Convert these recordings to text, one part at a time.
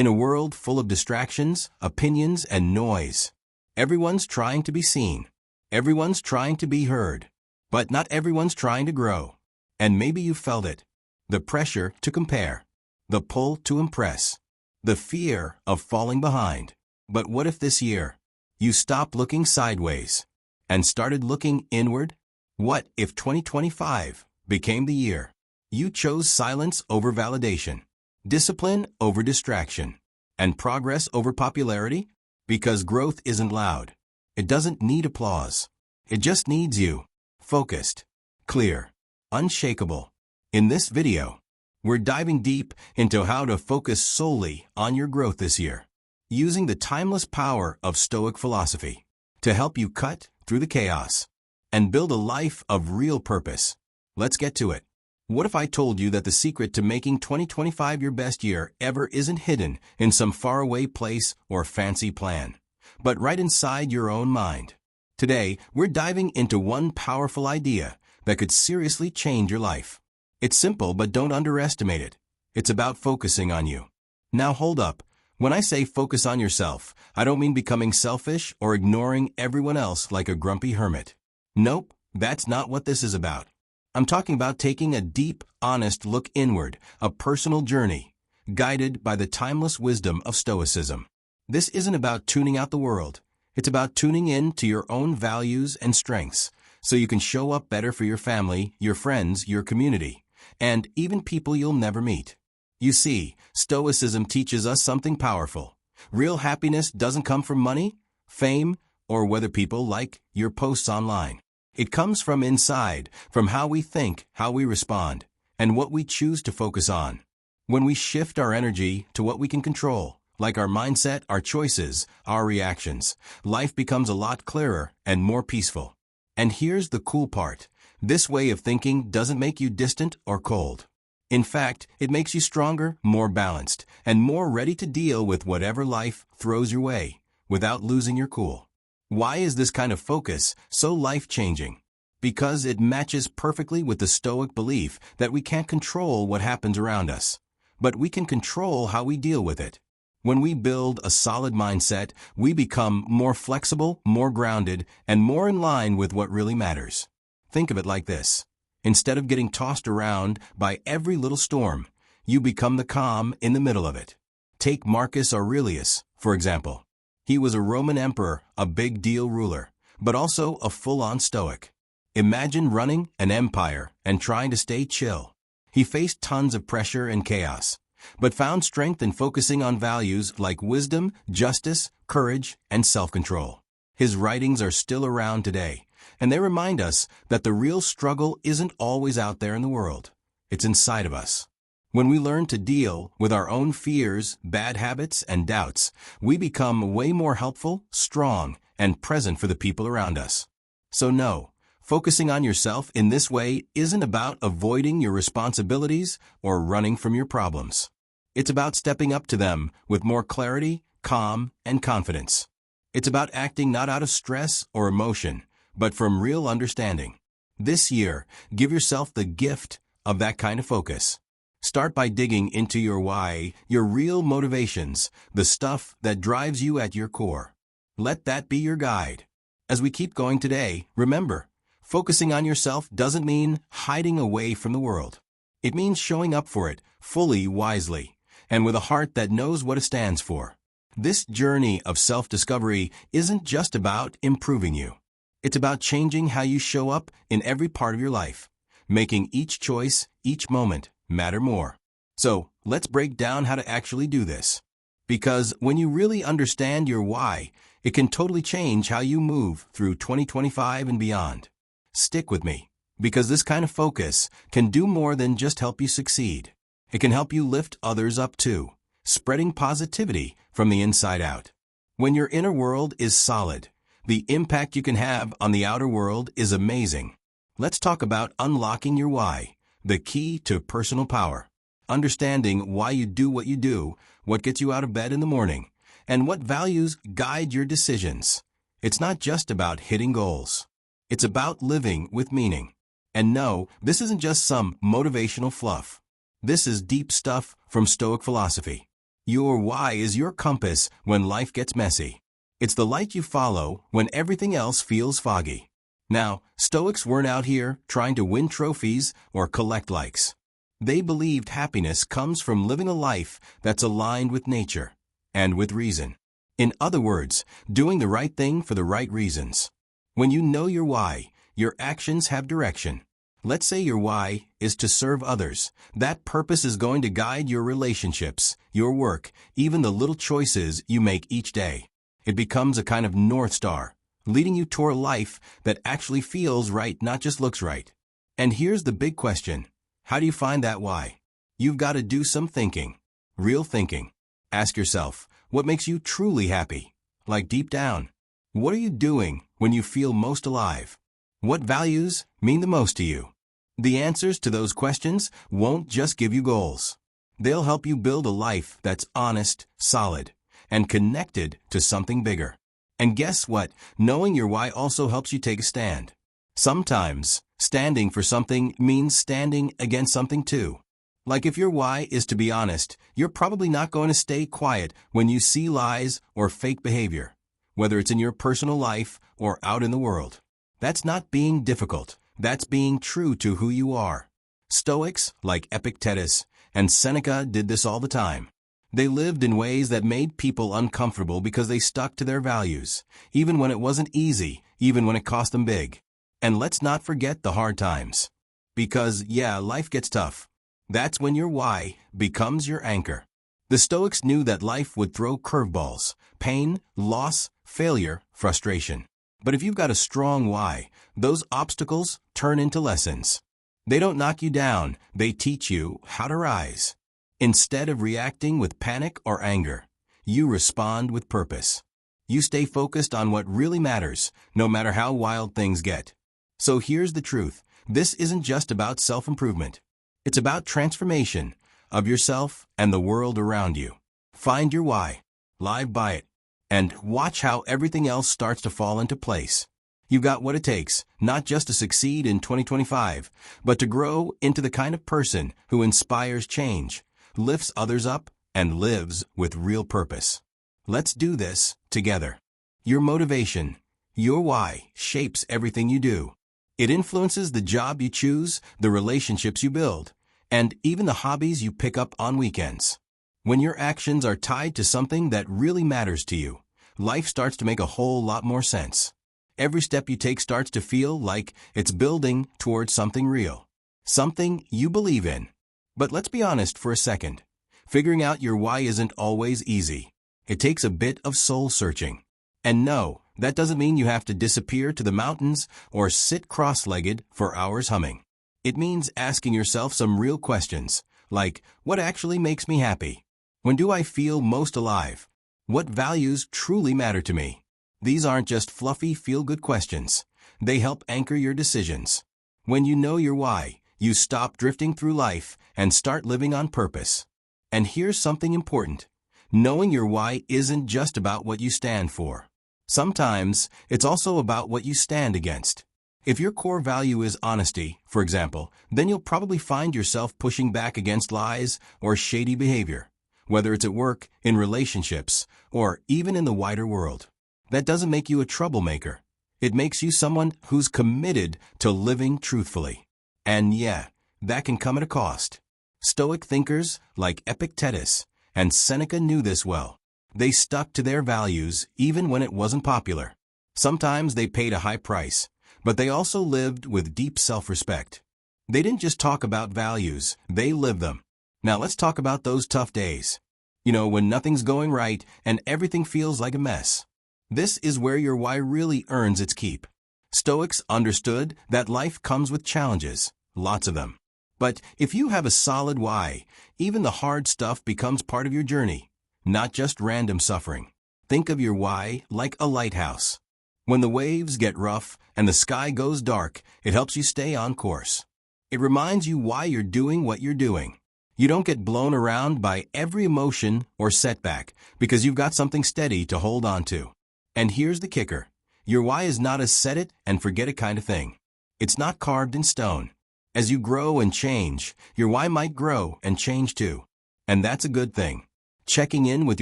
In a world full of distractions, opinions, and noise, everyone's trying to be seen. Everyone's trying to be heard. But not everyone's trying to grow. And maybe you felt it. The pressure to compare. The pull to impress. The fear of falling behind. But what if this year you stopped looking sideways and started looking inward? What if 2025 became the year you chose silence over validation, discipline over distraction, and progress over popularity? Because growth isn't loud. It doesn't need applause. It just needs you. Focused, clear, unshakable. In this video, we're diving deep into how to focus solely on your growth this year, using the timeless power of Stoic philosophy to help you cut through the chaos and build a life of real purpose. Let's get to it. What if I told you that the secret to making 2025 your best year ever isn't hidden in some faraway place or fancy plan, but right inside your own mind? Today, we're diving into one powerful idea that could seriously change your life. It's simple, but don't underestimate it. It's about focusing on you. Now hold up. When I say focus on yourself, I don't mean becoming selfish or ignoring everyone else like a grumpy hermit. Nope, that's not what this is about. I'm talking about taking a deep, honest look inward, a personal journey, guided by the timeless wisdom of Stoicism. This isn't about tuning out the world. It's about tuning in to your own values and strengths, so you can show up better for your family, your friends, your community, and even people you'll never meet. You see, Stoicism teaches us something powerful. Real happiness doesn't come from money, fame, or whether people like your posts online. It comes from inside, from how we think, how we respond, and what we choose to focus on. When we shift our energy to what we can control, like our mindset, our choices, our reactions, life becomes a lot clearer and more peaceful. And here's the cool part. This way of thinking doesn't make you distant or cold. In fact, it makes you stronger, more balanced, and more ready to deal with whatever life throws your way, without losing your cool. Why is this kind of focus so life-changing? Because it matches perfectly with the Stoic belief that we can't control what happens around us, but we can control how we deal with it. When we build a solid mindset, we become more flexible, more grounded, and more in line with what really matters. Think of it like this. Instead of getting tossed around by every little storm, you become the calm in the middle of it. Take Marcus Aurelius, for example. He was a Roman emperor, a big deal ruler, but also a full-on Stoic. Imagine running an empire and trying to stay chill. He faced tons of pressure and chaos, but found strength in focusing on values like wisdom, justice, courage, and self-control. His writings are still around today, and they remind us that the real struggle isn't always out there in the world. It's inside of us. When we learn to deal with our own fears, bad habits, and doubts, we become way more helpful, strong, and present for the people around us. So no, focusing on yourself in this way isn't about avoiding your responsibilities or running from your problems. It's about stepping up to them with more clarity, calm, and confidence. It's about acting not out of stress or emotion, but from real understanding. This year, give yourself the gift of that kind of focus. Start by digging into your why, your real motivations, the stuff that drives you at your core. Let that be your guide. As we keep going today, remember, focusing on yourself doesn't mean hiding away from the world. It means showing up for it fully, wisely, and with a heart that knows what it stands for. This journey of self-discovery isn't just about improving you. It's about changing how you show up in every part of your life, making each choice, each moment, matter more. So, let's break down how to actually do this. Because when you really understand your why, it can totally change how you move through 2025 and beyond. Stick with me, because this kind of focus can do more than just help you succeed. It can help you lift others up too, spreading positivity from the inside out. When your inner world is solid, the impact you can have on the outer world is amazing. Let's talk about unlocking your why, the key to personal power. Understanding why you do, what gets you out of bed in the morning, and what values guide your decisions. It's not just about hitting goals. It's about living with meaning. And no, this isn't just some motivational fluff. This is deep stuff from Stoic philosophy. Your why is your compass when life gets messy. It's the light you follow when everything else feels foggy. Now, Stoics weren't out here trying to win trophies or collect likes. They believed happiness comes from living a life that's aligned with nature and with reason. In other words, doing the right thing for the right reasons. When you know your why, your actions have direction. Let's say your why is to serve others. That purpose is going to guide your relationships, your work, even the little choices you make each day. It becomes a kind of North Star, leading you toward a life that actually feels right, not just looks right. And here's the big question. How do you find that why? You've got to do some thinking. Real thinking. Ask yourself, what makes you truly happy? Like deep down. What are you doing when you feel most alive? What values mean the most to you? The answers to those questions won't just give you goals. They'll help you build a life that's honest, solid, and connected to something bigger. And guess what? Knowing your why also helps you take a stand. Sometimes, standing for something means standing against something too. Like if your why is to be honest, you're probably not going to stay quiet when you see lies or fake behavior, whether it's in your personal life or out in the world. That's not being difficult. That's being true to who you are. Stoics, like Epictetus and Seneca, did this all the time. They lived in ways that made people uncomfortable because they stuck to their values, even when it wasn't easy, even when it cost them big. And let's not forget the hard times. Because, yeah, life gets tough. That's when your why becomes your anchor. The Stoics knew that life would throw curveballs, pain, loss, failure, frustration. But if you've got a strong why, those obstacles turn into lessons. They don't knock you down, they teach you how to rise. Instead of reacting with panic or anger, you respond with purpose. You stay focused on what really matters, no matter how wild things get. So here's the truth. This isn't just about self-improvement. It's about transformation of yourself and the world around you. Find your why, live by it, and watch how everything else starts to fall into place. You've got what it takes, not just to succeed in 2025, but to grow into the kind of person who inspires change, lifts others up, and lives with real purpose. Let's do this together. Your motivation, your why, shapes everything you do. It influences the job you choose, the relationships you build, and even the hobbies you pick up on weekends. When your actions are tied to something that really matters to you, life starts to make a whole lot more sense. Every step you take starts to feel like it's building towards something real, something you believe in. But let's be honest for a second. Figuring out your why isn't always easy. It takes a bit of soul searching. And no, that doesn't mean you have to disappear to the mountains or sit cross-legged for hours humming. It means asking yourself some real questions, like, what actually makes me happy? When do I feel most alive? What values truly matter to me? These aren't just fluffy, feel-good questions. They help anchor your decisions. When you know your why, you stop drifting through life and start living on purpose. And here's something important. Knowing your why isn't just about what you stand for. Sometimes, it's also about what you stand against. If your core value is honesty, for example, then you'll probably find yourself pushing back against lies or shady behavior, whether it's at work, in relationships, or even in the wider world. That doesn't make you a troublemaker. It makes you someone who's committed to living truthfully. And yeah, that can come at a cost. Stoic thinkers like Epictetus and Seneca knew this well. They stuck to their values even when it wasn't popular. Sometimes they paid a high price, but they also lived with deep self-respect. They didn't just talk about values, they lived them. Now let's talk about those tough days. When nothing's going right and everything feels like a mess. This is where your why really earns its keep. Stoics understood that life comes with challenges, lots of them. But if you have a solid why, even the hard stuff becomes part of your journey, not just random suffering. Think of your why like a lighthouse. When the waves get rough and the sky goes dark, it helps you stay on course. It reminds you why you're doing what you're doing. You don't get blown around by every emotion or setback because you've got something steady to hold on to. And here's the kicker. Your why is not a set it and forget it kind of thing. It's not carved in stone. As you grow and change, your why might grow and change too. And that's a good thing. Checking in with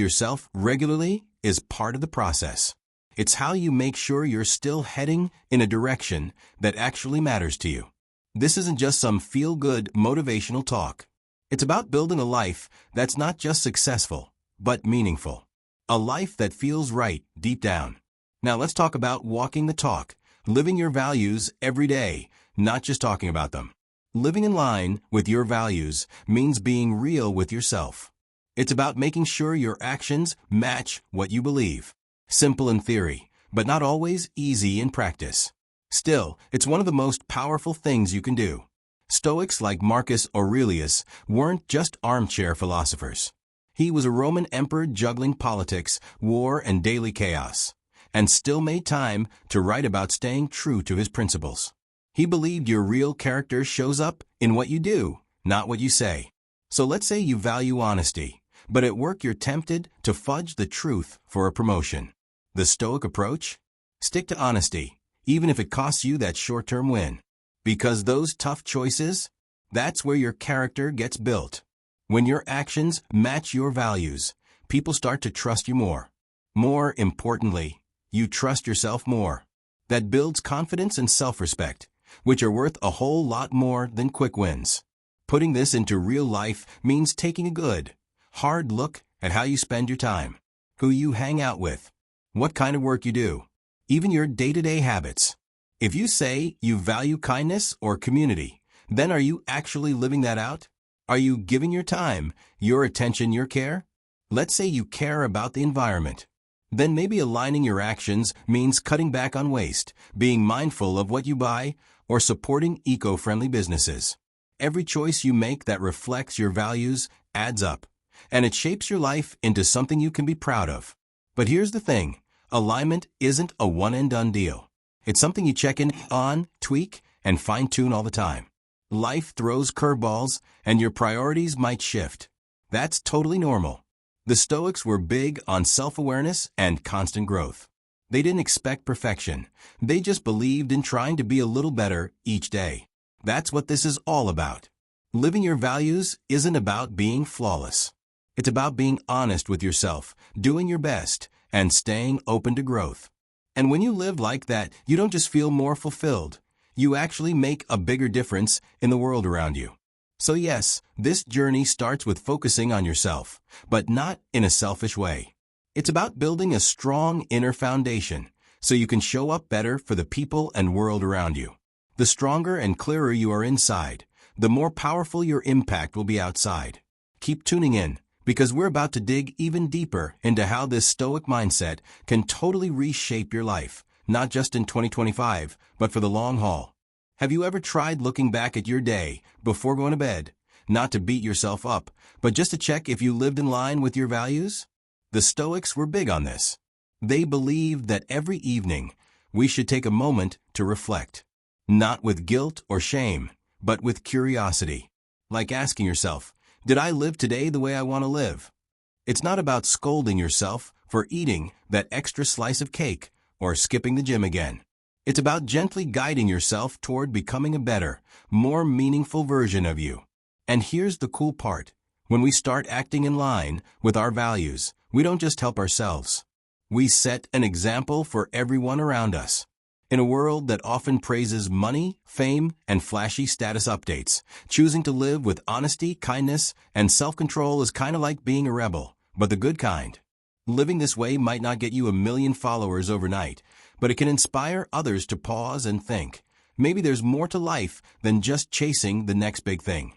yourself regularly is part of the process. It's how you make sure you're still heading in a direction that actually matters to you. This isn't just some feel-good motivational talk. It's about building a life that's not just successful, but meaningful. A life that feels right deep down. Now let's talk about walking the talk, living your values every day, not just talking about them. Living in line with your values means being real with yourself. It's about making sure your actions match what you believe. Simple in theory, but not always easy in practice. Still, it's one of the most powerful things you can do. Stoics like Marcus Aurelius weren't just armchair philosophers. He was a Roman emperor juggling politics, war, and daily chaos, and still made time to write about staying true to his principles. He believed your real character shows up in what you do, not what you say. So let's say you value honesty, but at work you're tempted to fudge the truth for a promotion. The Stoic approach? Stick to honesty, even if it costs you that short-term win. Because those tough choices, that's where your character gets built. When your actions match your values, people start to trust you more. More importantly, you trust yourself more. That builds confidence and self-respect, which are worth a whole lot more than quick wins. Putting this into real life means taking a good, hard look at how you spend your time, who you hang out with, what kind of work you do, even your day-to-day habits. If you say you value kindness or community, then are you actually living that out? Are you giving your time, your attention, your care? Let's say you care about the environment. Then maybe aligning your actions means cutting back on waste, being mindful of what you buy, or supporting eco-friendly businesses. Every choice you make that reflects your values adds up, and it shapes your life into something you can be proud of. But here's the thing, alignment isn't a one-and-done deal. It's something you check in on, tweak, and fine-tune all the time. Life throws curveballs, and your priorities might shift. That's totally normal. The Stoics were big on self-awareness and constant growth. They didn't expect perfection. They just believed in trying to be a little better each day. That's what this is all about. Living your values isn't about being flawless. It's about being honest with yourself, doing your best, and staying open to growth. And when you live like that, you don't just feel more fulfilled. You actually make a bigger difference in the world around you. So yes, this journey starts with focusing on yourself, but not in a selfish way. It's about building a strong inner foundation so you can show up better for the people and world around you. The stronger and clearer you are inside, the more powerful your impact will be outside. Keep tuning in, because we're about to dig even deeper into how this Stoic mindset can totally reshape your life, not just in 2025, but for the long haul. Have you ever tried looking back at your day before going to bed, not to beat yourself up, but just to check if you lived in line with your values? The Stoics were big on this. They believed that every evening we should take a moment to reflect, not with guilt or shame, but with curiosity, like asking yourself, did I live today the way I want to live? It's not about scolding yourself for eating that extra slice of cake or skipping the gym again. It's about gently guiding yourself toward becoming a better, more meaningful version of you. And here's the cool part. When we start acting in line with our values, we don't just help ourselves. We set an example for everyone around us. In a world that often praises money, fame, and flashy status updates, choosing to live with honesty, kindness, and self-control is kind of like being a rebel, but the good kind. Living this way might not get you 1 million followers overnight, but it can inspire others to pause and think. Maybe there's more to life than just chasing the next big thing.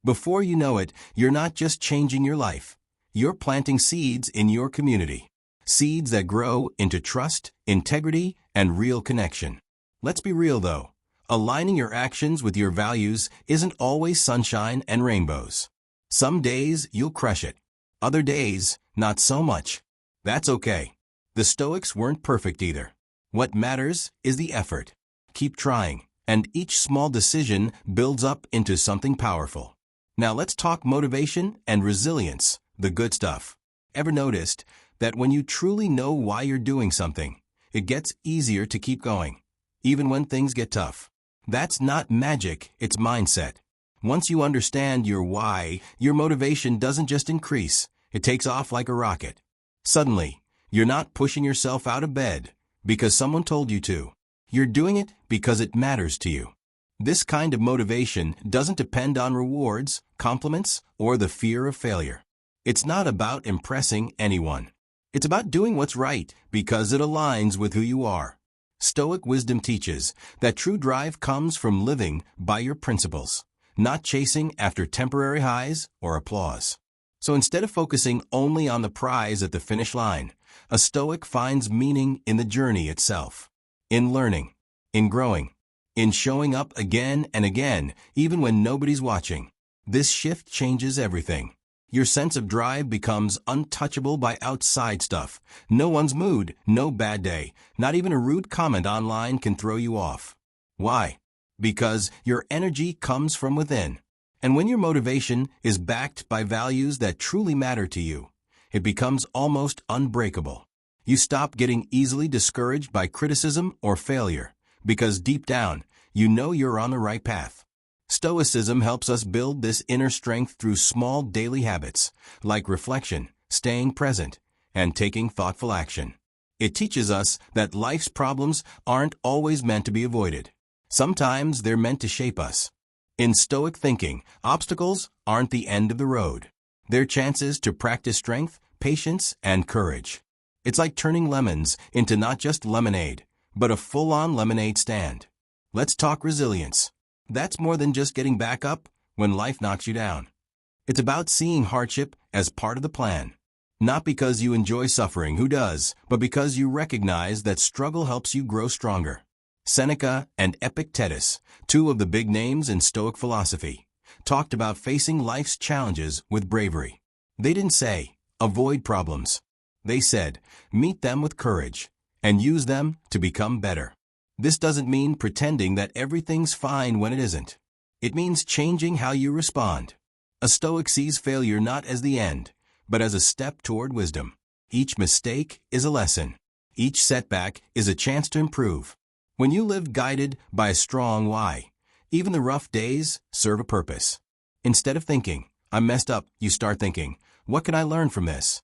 Before you know it, you're not just changing your life. You're planting seeds in your community. Seeds that grow into trust, integrity, and real connection. Let's be real though. Aligning your actions with your values isn't always sunshine and rainbows. Some days you'll crush it. Other days, not so much. That's okay. The Stoics weren't perfect either. What matters is the effort. Keep trying, and each small decision builds up into something powerful. Now let's talk motivation and resilience, the good stuff. Ever noticed that when you truly know why you're doing something, it gets easier to keep going, even when things get tough? That's not magic, it's mindset. Once you understand your why, your motivation doesn't just increase, It takes off like a rocket. Suddenly, you're not pushing yourself out of bed because someone told you to. You're doing it because it matters to you. This kind of motivation doesn't depend on rewards, compliments, or the fear of failure. It's not about impressing anyone. It's about doing what's right because it aligns with who you are. Stoic wisdom teaches that true drive comes from living by your principles, not chasing after temporary highs or applause. So instead of focusing only on the prize at the finish line, a Stoic finds meaning in the journey itself, in learning, in growing, in showing up again and again, even when nobody's watching. This shift changes everything. Your sense of drive becomes untouchable by outside stuff. No one's mood, no bad day, not even a rude comment online can throw you off. Why? Because your energy comes from within. And when your motivation is backed by values that truly matter to you, it becomes almost unbreakable. You stop getting easily discouraged by criticism or failure, because deep down, you know you're on the right path. Stoicism helps us build this inner strength through small daily habits, like reflection, staying present, and taking thoughtful action. It teaches us that life's problems aren't always meant to be avoided. Sometimes they're meant to shape us. In Stoic thinking, obstacles aren't the end of the road. They're chances to practice strength, patience, and courage. It's like turning lemons into not just lemonade, but a full-on lemonade stand. Let's talk resilience. That's more than just getting back up when life knocks you down. It's about seeing hardship as part of the plan. Not because you enjoy suffering, who does, but because you recognize that struggle helps you grow stronger. Seneca and Epictetus, two of the big names in Stoic philosophy, talked about facing life's challenges with bravery. They didn't say, avoid problems. They said, meet them with courage and use them to become better. This doesn't mean pretending that everything's fine when it isn't. It means changing how you respond. A Stoic sees failure not as the end, but as a step toward wisdom. Each mistake is a lesson. Each setback is a chance to improve. When you live guided by a strong why, even the rough days serve a purpose. Instead of thinking, I'm messed up, you start thinking, what can I learn from this?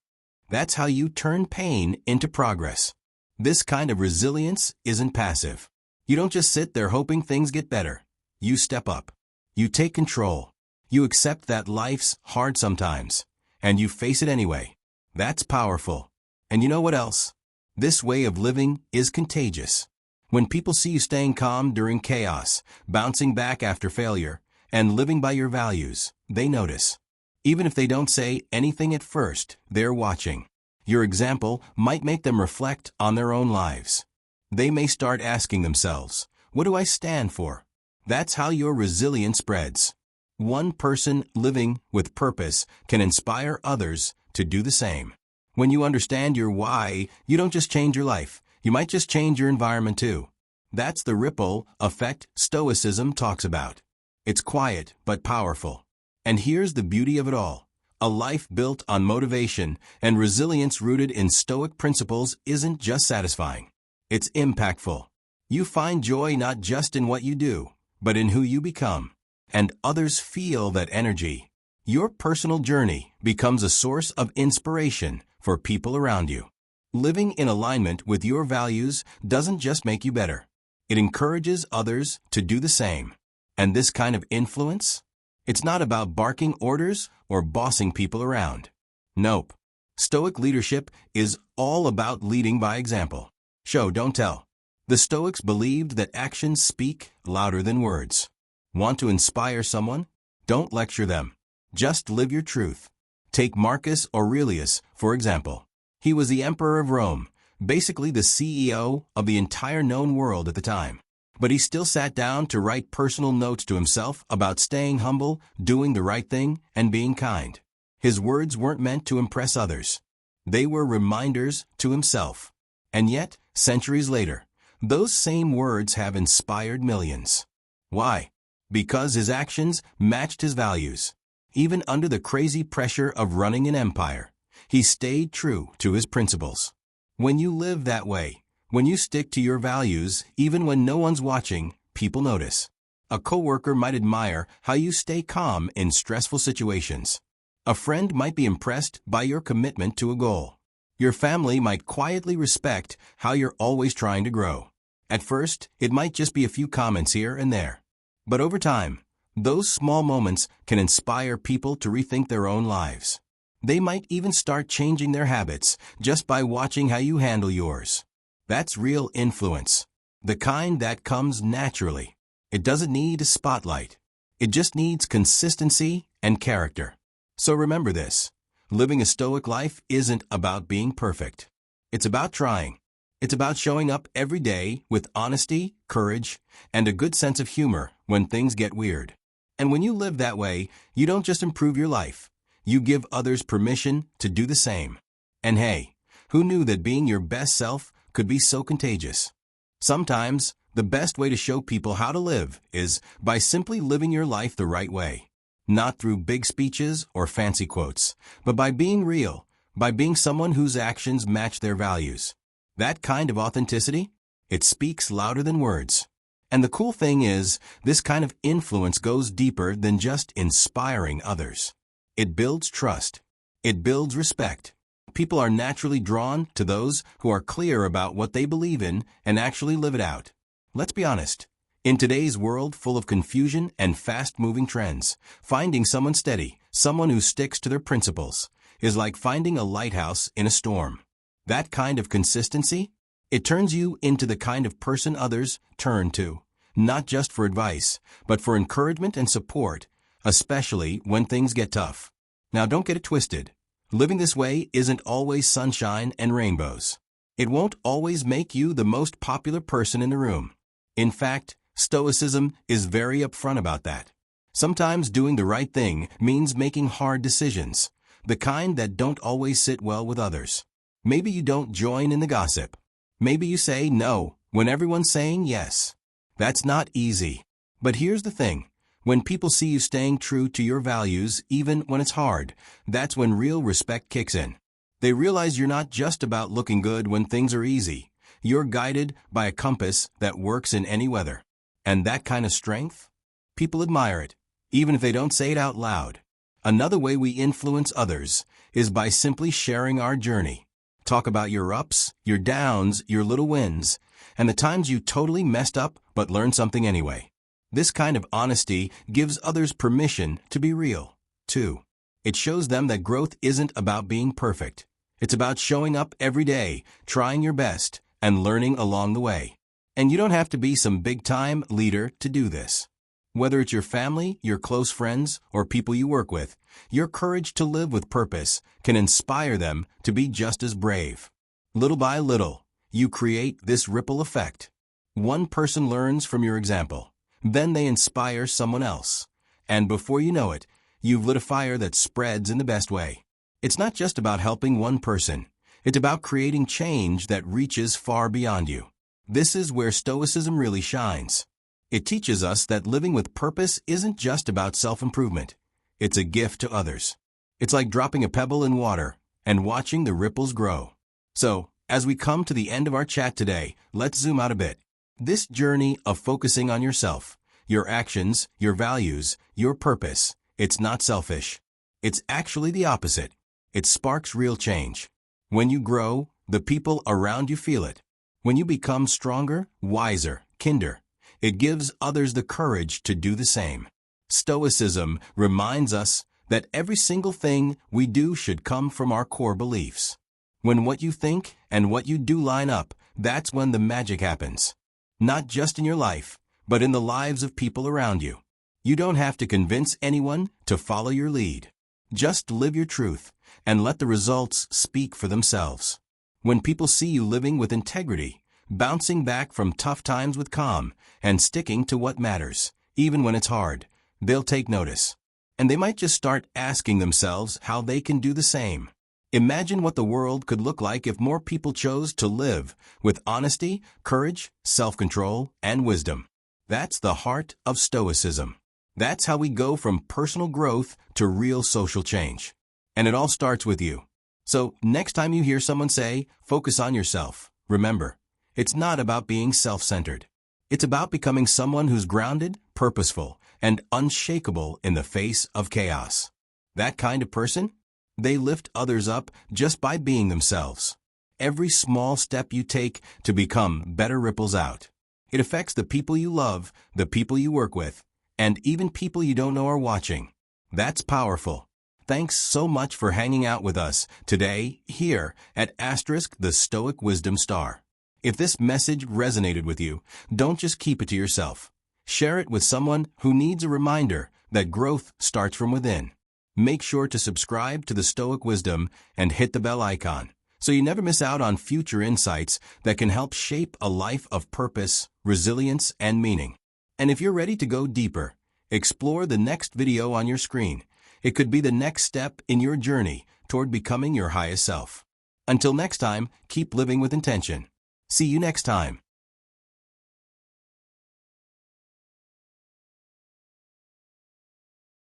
That's how you turn pain into progress. This kind of resilience isn't passive. You don't just sit there hoping things get better. You step up. You take control. You accept that life's hard sometimes, and you face it anyway. That's powerful. And you know what else? This way of living is contagious. When people see you staying calm during chaos, bouncing back after failure, and living by your values, they notice. Even if they don't say anything at first, they're watching. Your example might make them reflect on their own lives. They may start asking themselves, what do I stand for? That's how your resilience spreads. One person living with purpose can inspire others to do the same. When you understand your why, you don't just change your life, you might just change your environment too. That's the ripple effect Stoicism talks about. It's quiet but powerful. And here's the beauty of it all. A life built on motivation and resilience rooted in Stoic principles isn't just satisfying. It's impactful. You find joy not just in what you do, but in who you become. And others feel that energy. Your personal journey becomes a source of inspiration for people around you. Living in alignment with your values doesn't just make you better. It encourages others to do the same. And this kind of influence? It's not about barking orders or bossing people around. Nope. Stoic leadership is all about leading by example. Show, don't tell. The Stoics believed that actions speak louder than words. Want to inspire someone? Don't lecture them. Just live your truth. Take Marcus Aurelius, for example. He was the emperor of Rome, basically the CEO of the entire known world at the time. But he still sat down to write personal notes to himself about staying humble, doing the right thing, and being kind. His words weren't meant to impress others. They were reminders to himself. And yet, centuries later, those same words have inspired millions. Why? Because his actions matched his values. Even under the crazy pressure of running an empire, he stayed true to his principles. When you live that way, when you stick to your values, even when no one's watching, people notice. A coworker might admire how you stay calm in stressful situations. A friend might be impressed by your commitment to a goal. Your family might quietly respect how you're always trying to grow. At first, it might just be a few comments here and there. But over time, those small moments can inspire people to rethink their own lives. They might even start changing their habits just by watching how you handle yours. That's real influence, the kind that comes naturally. It doesn't need a spotlight. It just needs consistency and character. So remember this. Living a Stoic life isn't about being perfect. It's about trying. It's about showing up every day with honesty, courage, and a good sense of humor when things get weird. And when you live that way, you don't just improve your life. You give others permission to do the same. And hey, who knew that being your best self could be so contagious? Sometimes, the best way to show people how to live is by simply living your life the right way. Not through big speeches or fancy quotes, but by being real, by being someone whose actions match their values. That kind of authenticity, it speaks louder than words. And the cool thing is, this kind of influence goes deeper than just inspiring others. It builds trust. It builds respect. People are naturally drawn to those who are clear about what they believe in and actually live it out. Let's be honest. In today's world full of confusion and fast-moving trends, finding someone steady, someone who sticks to their principles, is like finding a lighthouse in a storm. That kind of consistency, it turns you into the kind of person others turn to, not just for advice, but for encouragement and support, especially when things get tough. Now don't get it twisted. Living this way isn't always sunshine and rainbows. It won't always make you the most popular person in the room. In fact, Stoicism is very upfront about that. Sometimes doing the right thing means making hard decisions, the kind that don't always sit well with others. Maybe you don't join in the gossip. Maybe you say no when everyone's saying yes. That's not easy. But here's the thing. When people see you staying true to your values, even when it's hard, that's when real respect kicks in. They realize you're not just about looking good when things are easy. You're guided by a compass that works in any weather. And that kind of strength? People admire it, even if they don't say it out loud. Another way we influence others is by simply sharing our journey. Talk about your ups, your downs, your little wins, and the times you totally messed up but learned something anyway. This kind of honesty gives others permission to be real, too. It shows them that growth isn't about being perfect. It's about showing up every day, trying your best, and learning along the way. And you don't have to be some big-time leader to do this. Whether it's your family, your close friends, or people you work with, your courage to live with purpose can inspire them to be just as brave. Little by little, you create this ripple effect. One person learns from your example. Then they inspire someone else. And before you know it, you've lit a fire that spreads in the best way. It's not just about helping one person. It's about creating change that reaches far beyond you. This is where Stoicism really shines. It teaches us that living with purpose isn't just about self-improvement. It's a gift to others. It's like dropping a pebble in water and watching the ripples grow. So, as we come to the end of our chat today, let's zoom out a bit. This journey of focusing on yourself, your actions, your values, your purpose, it's not selfish. It's actually the opposite. It sparks real change. When you grow, the people around you feel it. When you become stronger, wiser, kinder, it gives others the courage to do the same. Stoicism reminds us that every single thing we do should come from our core beliefs. When what you think and what you do line up, that's when the magic happens. Not just in your life, but in the lives of people around you. You don't have to convince anyone to follow your lead. Just live your truth and let the results speak for themselves. When people see you living with integrity, bouncing back from tough times with calm, and sticking to what matters, even when it's hard, they'll take notice. And they might just start asking themselves how they can do the same. Imagine what the world could look like if more people chose to live with honesty, courage, self-control, and wisdom. That's the heart of Stoicism. That's how we go from personal growth to real social change. And it all starts with you. So, next time you hear someone say, focus on yourself, remember, it's not about being self-centered. It's about becoming someone who's grounded, purposeful, and unshakable in the face of chaos. That kind of person? They lift others up just by being themselves. Every small step you take to become better ripples out. It affects the people you love, the people you work with, and even people you don't know are watching. That's powerful. Thanks so much for hanging out with us today here at the Stoic Wisdom Star. If this message resonated with you, don't just keep it to yourself. Share it with someone who needs a reminder that growth starts from within. Make sure to subscribe to the Stoic Wisdom and hit the bell icon so you never miss out on future insights that can help shape a life of purpose, resilience, and meaning. And if you're ready to go deeper, explore the next video on your screen. It could be the next step in your journey toward becoming your highest self. Until next time, keep living with intention. See you next time.